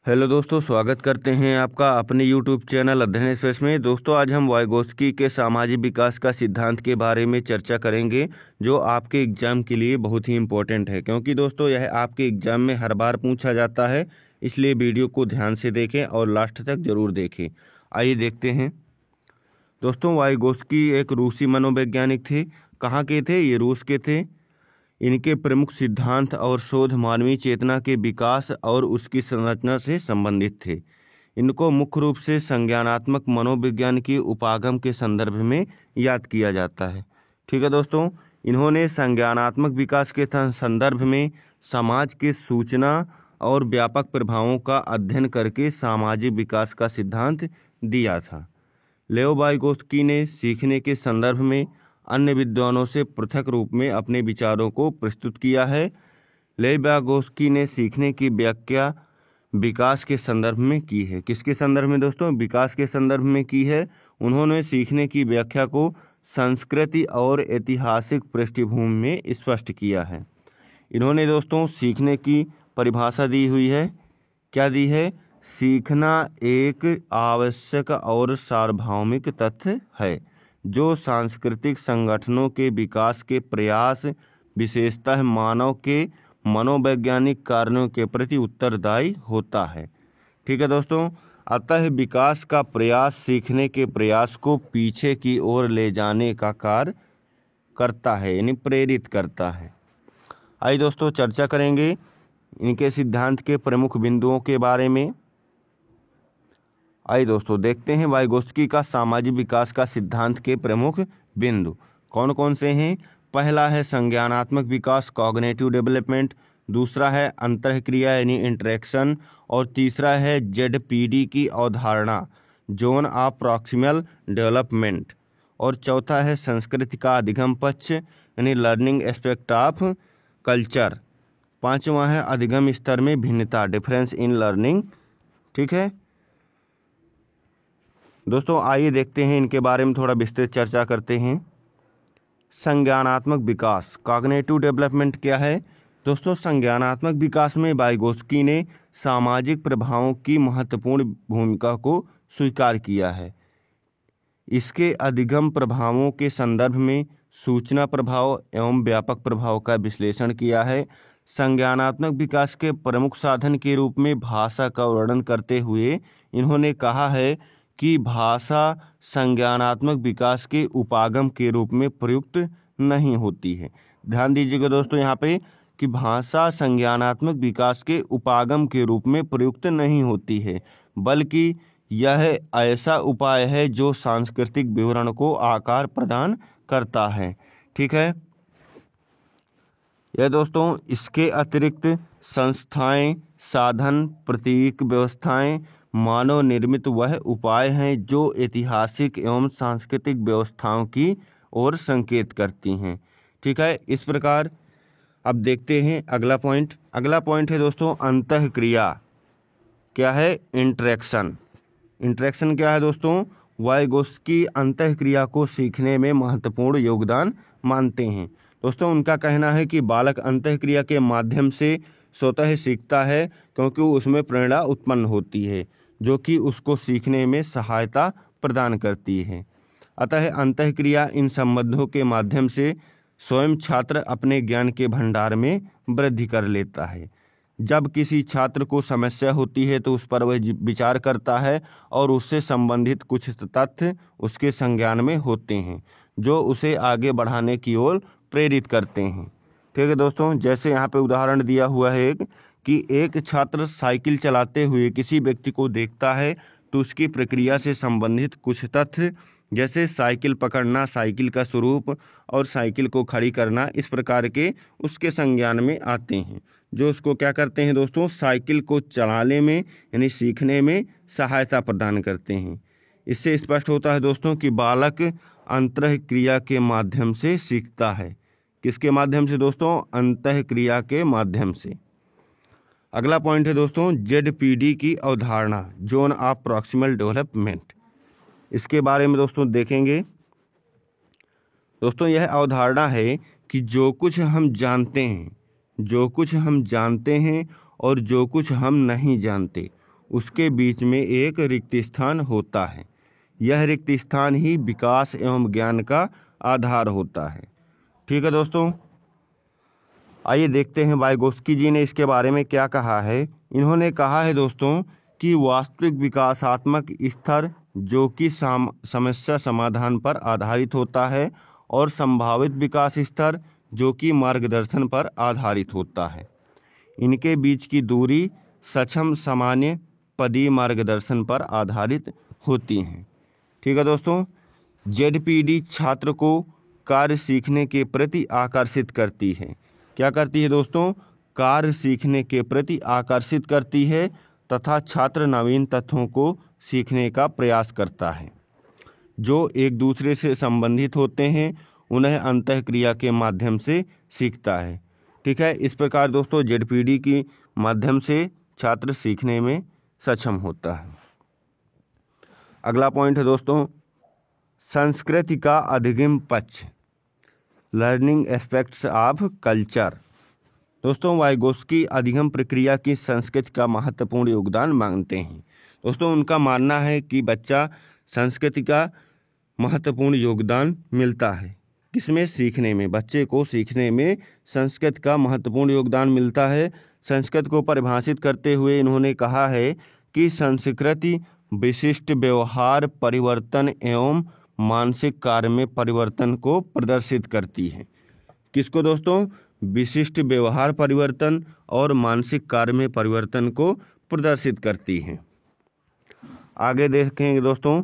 Hello दोस्तों, स्वागत करते हैं आपका अपने यूट्यूब चैनल अध्ययन एक्सप्रेस में। दोस्तों, आज हम वाइगोत्स्की के सामाजिक विकास का सिद्धांत के बारे में चर्चा करेंगे, जो आपके एग्जाम के लिए बहुत ही इम्पोर्टेंट है, क्योंकि दोस्तों यह आपके एग्जाम में हर बार पूछा जाता है। इसलिए वीडियो को ध्यान से देखें और लास्ट तक जरूर देखें। आइए देखते हैं। दोस्तों, वाइगोत्स्की एक रूसी मनोवैज्ञानिक थे। कहाँ के थे? ये रूस के थे। इनके प्रमुख सिद्धांत और शोध मानवीय चेतना के विकास और उसकी संरचना से संबंधित थे। इनको मुख्य रूप से संज्ञानात्मक मनोविज्ञान की उपागम के संदर्भ में याद किया जाता है। ठीक है दोस्तों, इन्होंने संज्ञानात्मक विकास के संदर्भ में समाज के सूचना और व्यापक प्रभावों का अध्ययन करके सामाजिक विकास का सिद्धांत दिया था। लेओ वाइगोत्स्की ने सीखने के संदर्भ में अन्य विद्वानों से पृथक रूप में अपने विचारों को प्रस्तुत किया है। लेओ वाइगोत्स्की ने सीखने की व्याख्या विकास के संदर्भ में की है। किसके संदर्भ में दोस्तों? विकास के संदर्भ में की है। उन्होंने सीखने की व्याख्या को संस्कृति और ऐतिहासिक पृष्ठभूमि में स्पष्ट किया है। इन्होंने दोस्तों सीखने की परिभाषा दी हुई है। क्या दी है? सीखना एक आवश्यक और सार्वभौमिक तथ्य है जो सांस्कृतिक संगठनों के विकास के प्रयास, विशेषतः मानव के मनोवैज्ञानिक कारणों के प्रति उत्तरदायी होता है। ठीक है दोस्तों, अतः विकास का प्रयास सीखने के प्रयास को पीछे की ओर ले जाने का कार्य करता है, यानी प्रेरित करता है। आइए दोस्तों चर्चा करेंगे इनके सिद्धांत के प्रमुख बिंदुओं के बारे में। आइए दोस्तों देखते हैं वाइगोत्स्की का सामाजिक विकास का सिद्धांत के प्रमुख बिंदु कौन कौन से हैं। पहला है संज्ञानात्मक विकास, कॉग्निटिव डेवलपमेंट। दूसरा है अंतःक्रिया यानी इंटरेक्शन। और तीसरा है जेडपीडी की अवधारणा, जोन ऑफ प्रॉक्सिमल डेवलपमेंट। और चौथा है संस्कृति का अधिगम पक्ष यानी लर्निंग एस्पेक्ट ऑफ कल्चर। पांचवा है अधिगम स्तर में भिन्नता, डिफरेंस इन लर्निंग। ठीक है दोस्तों, आइए देखते हैं इनके बारे में थोड़ा विस्तृत चर्चा करते हैं। संज्ञानात्मक विकास, कॉग्निटिव डेवलपमेंट क्या है दोस्तों? संज्ञानात्मक विकास में वाइगोत्स्की ने सामाजिक प्रभावों की महत्वपूर्ण भूमिका को स्वीकार किया है। इसके अधिगम प्रभावों के संदर्भ में सूचना प्रभाव एवं व्यापक प्रभाव का विश्लेषण किया है। संज्ञानात्मक विकास के प्रमुख साधन के रूप में भाषा का वर्णन करते हुए इन्होंने कहा है कि भाषा संज्ञानात्मक विकास के उपागम के रूप में प्रयुक्त नहीं होती है। ध्यान दीजिएगा दोस्तों यहाँ पे कि भाषा संज्ञानात्मक विकास के उपागम के रूप में प्रयुक्त नहीं होती है, बल्कि यह ऐसा उपाय है जो सांस्कृतिक विवरण को आकार प्रदान करता है। ठीक है, यह दोस्तों इसके अतिरिक्त संस्थाएं, साधन, प्रतीक, व्यवस्थाएं मानव निर्मित वह उपाय हैं जो ऐतिहासिक एवं सांस्कृतिक व्यवस्थाओं की ओर संकेत करती हैं। ठीक है, इस प्रकार अब देखते हैं अगला पॉइंट। अगला पॉइंट है दोस्तों अंतःक्रिया। क्या है? इंटरेक्शन। इंटरेक्शन क्या है दोस्तों? वाइगोत्स्की अंतःक्रिया को सीखने में महत्वपूर्ण योगदान मानते हैं। दोस्तों उनका कहना है कि बालक अंतःक्रिया के माध्यम से स्वतः सीखता है, क्योंकि उसमें प्रेरणा उत्पन्न होती है जो कि उसको सीखने में सहायता प्रदान करती है। अतः अंतःक्रिया इन संबंधों के माध्यम से स्वयं छात्र अपने ज्ञान के भंडार में वृद्धि कर लेता है। जब किसी छात्र को समस्या होती है तो उस पर वह विचार करता है और उससे संबंधित कुछ तथ्य उसके संज्ञान में होते हैं जो उसे आगे बढ़ाने की ओर प्रेरित करते हैं। ठीक है दोस्तों, जैसे यहाँ पे उदाहरण दिया हुआ है कि एक छात्र साइकिल चलाते हुए किसी व्यक्ति को देखता है तो उसकी प्रक्रिया से संबंधित कुछ तथ्य जैसे साइकिल पकड़ना, साइकिल का स्वरूप और साइकिल को खड़ी करना, इस प्रकार के उसके संज्ञान में आते हैं, जो उसको क्या करते हैं दोस्तों? साइकिल को चलाने में यानी सीखने में सहायता प्रदान करते हैं। इससे स्पष्ट होता है दोस्तों कि बालक अंतःक्रिया के माध्यम से सीखता है। किसके माध्यम से दोस्तों? अंतःक्रिया के माध्यम से। अगला पॉइंट है दोस्तों जेडपीडी की अवधारणा, जोन ऑफ प्रॉक्सिमल डेवलपमेंट। इसके बारे में दोस्तों देखेंगे। दोस्तों यह अवधारणा है कि जो कुछ हम जानते हैं और जो कुछ हम नहीं जानते उसके बीच में एक रिक्त स्थान होता है। यह रिक्त स्थान ही विकास एवं ज्ञान का आधार होता है। ठीक है दोस्तों, आइए देखते हैं वाइगोत्स्की जी ने इसके बारे में क्या कहा है। इन्होंने कहा है दोस्तों कि वास्तविक विकासात्मक स्तर जो कि समस्या समाधान पर आधारित होता है और संभावित विकास स्तर जो कि मार्गदर्शन पर आधारित होता है, इनके बीच की दूरी सक्षम सामान्य पदीय मार्गदर्शन पर आधारित होती हैं। ठीक है दोस्तों, जेडपीडी छात्र को कार्य सीखने के प्रति आकर्षित करती है। क्या करती है दोस्तों? कार्य सीखने के प्रति आकर्षित करती है तथा छात्र नवीन तथ्यों को सीखने का प्रयास करता है जो एक दूसरे से संबंधित होते हैं, उन्हें अंतःक्रिया के माध्यम से सीखता है। ठीक है, इस प्रकार दोस्तों जेडपीडी के माध्यम से छात्र सीखने में सक्षम होता है। अगला पॉइंट है दोस्तों, संस्कृति का अधिगम पक्ष, लर्निंग एस्पेक्ट्स ऑफ कल्चर। दोस्तों वाइगोत्स्की अधिगम प्रक्रिया की संस्कृति का महत्वपूर्ण योगदान मानते हैं। दोस्तों उनका मानना है कि बच्चा संस्कृति का महत्वपूर्ण योगदान मिलता है। किसमें? सीखने में। बच्चे को सीखने में संस्कृति का महत्वपूर्ण योगदान मिलता है। संस्कृति को परिभाषित करते हुए इन्होंने कहा है कि संस्कृति विशिष्ट व्यवहार परिवर्तन एवं मानसिक कार्य में परिवर्तन को प्रदर्शित करती है। किसको दोस्तों? विशिष्ट व्यवहार परिवर्तन और मानसिक कार्य में परिवर्तन को प्रदर्शित करती है। आगे देखेंगे दोस्तों,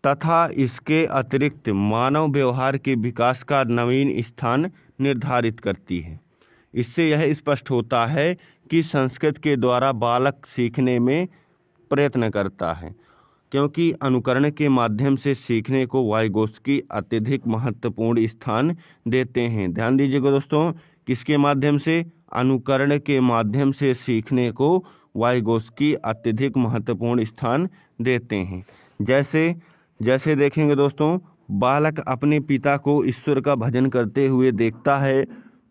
तथा इसके अतिरिक्त मानव व्यवहार के विकास का नवीन स्थान निर्धारित करती है। इससे यह स्पष्ट होता है कि संस्कृति के द्वारा बालक सीखने में प्रयत्न करता है, क्योंकि अनुकरण के माध्यम से सीखने को वाइगोत्स्की अत्यधिक महत्वपूर्ण स्थान देते हैं। ध्यान दीजिएगा दोस्तों, किसके माध्यम से? अनुकरण के माध्यम से सीखने को वाइगोत्स्की अत्यधिक महत्वपूर्ण स्थान देते हैं। जैसे देखेंगे दोस्तों, बालक अपने पिता को ईश्वर का भजन करते हुए देखता है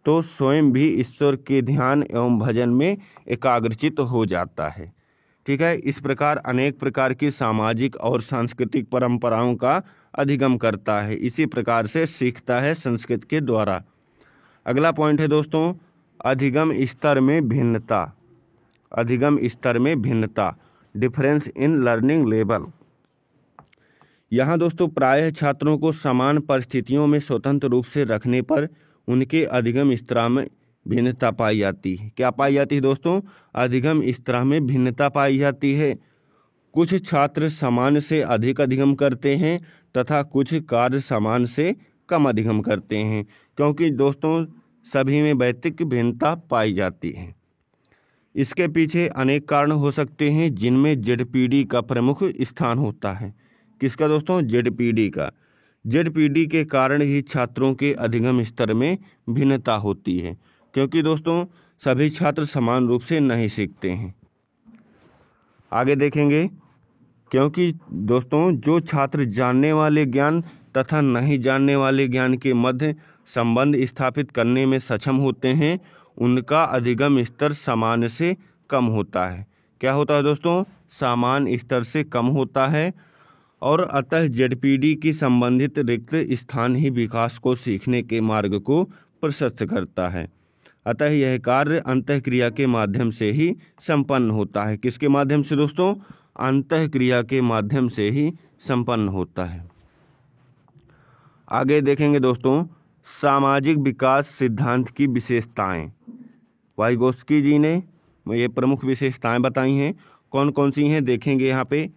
तो स्वयं भी ईश्वर के ध्यान एवं भजन में एकाग्रचित हो जाता है। ठीक है, इस प्रकार अनेक प्रकार की सामाजिक और सांस्कृतिक परंपराओं का अधिगम करता है। इसी प्रकार से सीखता है संस्कृति के द्वारा। अगला पॉइंट है दोस्तों, अधिगम स्तर में भिन्नता। अधिगम स्तर में भिन्नता, डिफरेंस इन लर्निंग लेवल। यहाँ दोस्तों प्रायः छात्रों को समान परिस्थितियों में स्वतंत्र रूप से रखने पर उनके अधिगम स्तर में भिन्नता पाई जाती है। क्या पाई जाती है दोस्तों? अधिगम स्तर में भिन्नता पाई जाती है। कुछ छात्र समान से अधिक अधिगम करते हैं तथा कुछ कार्य समान से कम अधिगम करते हैं, क्योंकि दोस्तों सभी में वैयक्तिक भिन्नता पाई जाती है। इसके पीछे अनेक कारण हो सकते हैं, जिनमें जेडपीडी का प्रमुख स्थान होता है। किसका दोस्तों? जेडपीडी का। जेडपीडी के कारण ही छात्रों के अधिगम स्तर में भिन्नता होती है, क्योंकि दोस्तों सभी छात्र समान रूप से नहीं सीखते हैं। आगे देखेंगे, क्योंकि दोस्तों जो छात्र जानने वाले ज्ञान तथा नहीं जानने वाले ज्ञान के मध्य संबंध स्थापित करने में सक्षम होते हैं, उनका अधिगम स्तर सामान्य से कम होता है। क्या होता है दोस्तों? सामान्य स्तर से कम होता है। और अतः जेडपीडी की संबंधित रिक्त स्थान ही विकास को सीखने के मार्ग को प्रशस्त करता है। अतः यह कार्य अंतःक्रिया के माध्यम से ही संपन्न होता है। किसके माध्यम से दोस्तों? अंतःक्रिया के माध्यम से ही संपन्न होता है। आगे देखेंगे दोस्तों, सामाजिक विकास सिद्धांत की विशेषताएं। वाइगोत्स्की जी ने ये प्रमुख विशेषताएं बताई हैं। कौन कौन सी हैं देखेंगे यहाँ पे।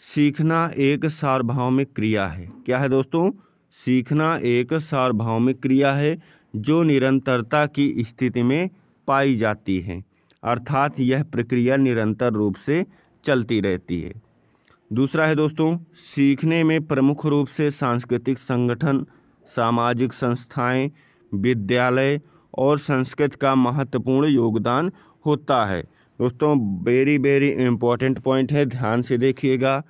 सीखना एक सार्वभौमिक क्रिया है। क्या है दोस्तों? सीखना एक सार्वभौमिक क्रिया है जो निरंतरता की स्थिति में पाई जाती है, अर्थात यह प्रक्रिया निरंतर रूप से चलती रहती है। दूसरा है दोस्तों, सीखने में प्रमुख रूप से सांस्कृतिक संगठन, सामाजिक संस्थाएं, विद्यालय और संस्कृति का महत्वपूर्ण योगदान होता है। दोस्तों वेरी इम्पोर्टेंट पॉइंट है, ध्यान से देखिएगा।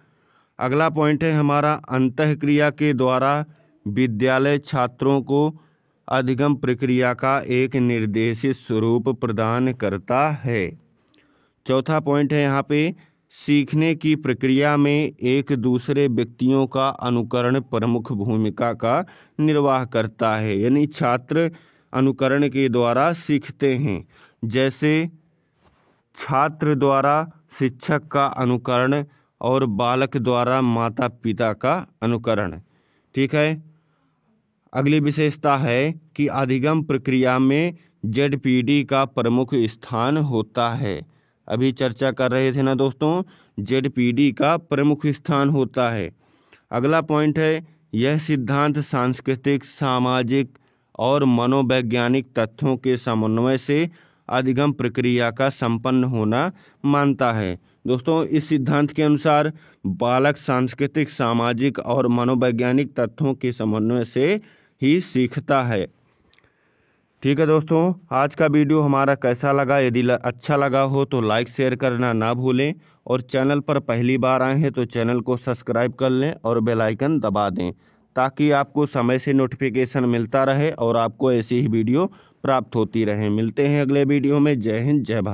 अगला पॉइंट है हमारा, अंतःक्रिया के द्वारा विद्यालय छात्रों को अधिगम प्रक्रिया का एक निर्देशित स्वरूप प्रदान करता है। चौथा पॉइंट है यहाँ पे, सीखने की प्रक्रिया में एक दूसरे व्यक्तियों का अनुकरण प्रमुख भूमिका का निर्वाह करता है। यानी छात्र अनुकरण के द्वारा सीखते हैं, जैसे छात्र द्वारा शिक्षक का अनुकरण और बालक द्वारा माता पिता का अनुकरण। ठीक है। अगली विशेषता है कि अधिगम प्रक्रिया में जेडपीडी का प्रमुख स्थान होता है। अभी चर्चा कर रहे थे ना दोस्तों, जेडपीडी का प्रमुख स्थान होता है। अगला पॉइंट है, यह सिद्धांत सांस्कृतिक, सामाजिक और मनोवैज्ञानिक तथ्यों के समन्वय से अधिगम प्रक्रिया का संपन्न होना मानता है। दोस्तों, इस सिद्धांत के अनुसार बालक सांस्कृतिक, सामाजिक और मनोवैज्ञानिक तथ्यों के समन्वय से ही सीखता है। ठीक है दोस्तों, आज का वीडियो हमारा कैसा लगा? यदि अच्छा लगा हो तो लाइक शेयर करना ना भूलें, और चैनल पर पहली बार आए हैं तो चैनल को सब्सक्राइब कर लें और बेल आइकन दबा दें, ताकि आपको समय से नोटिफिकेशन मिलता रहे और आपको ऐसी ही वीडियो प्राप्त होती रहे। मिलते हैं अगले वीडियो में। जय हिंद, जय भारत।